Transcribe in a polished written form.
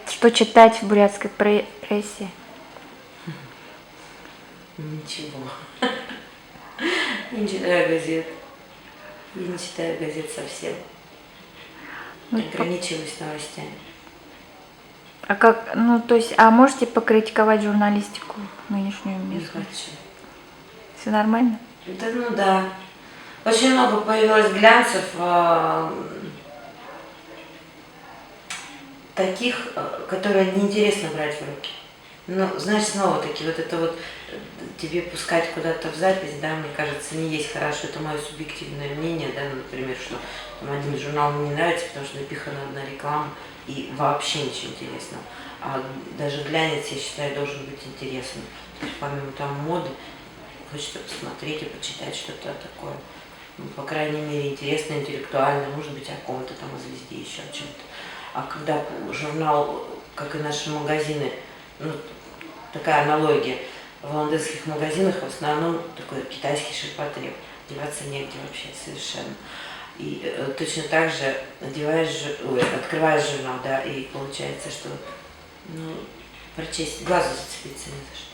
Что читать в бурятской прессе? Ничего. Я не читаю газет. Я не читаю газет совсем. Ограничиваюсь новостями. А как, ну то есть, а можете покритиковать журналистику нынешнюю Не местную? хочу. Все нормально? Да, ну да. Очень много появилось глянцев, таких, которые неинтересно брать в руки. Ну, знаешь, снова таки, вот это вот тебе пускать куда-то в запись, да, мне кажется, не есть хорошо. Это мое субъективное мнение, да, например, что там один журнал мне не нравится, потому что напихана одна реклама и вообще ничего интересного. А даже глянец, я считаю, должен быть интересным. То есть помимо там моды, хочется посмотреть и почитать что-то такое, ну, по крайней мере, интересно, интеллектуально, может быть, о ком-то там, о звезде, еще о чем-то. А когда журнал, как и наши магазины, ну, такая аналогия, в лондонских магазинах в основном такой китайский ширпотреб, деваться негде вообще совершенно. И точно так же открываешь журнал, да, и получается, что, ну, прочесть, глазу зацепиться не за что.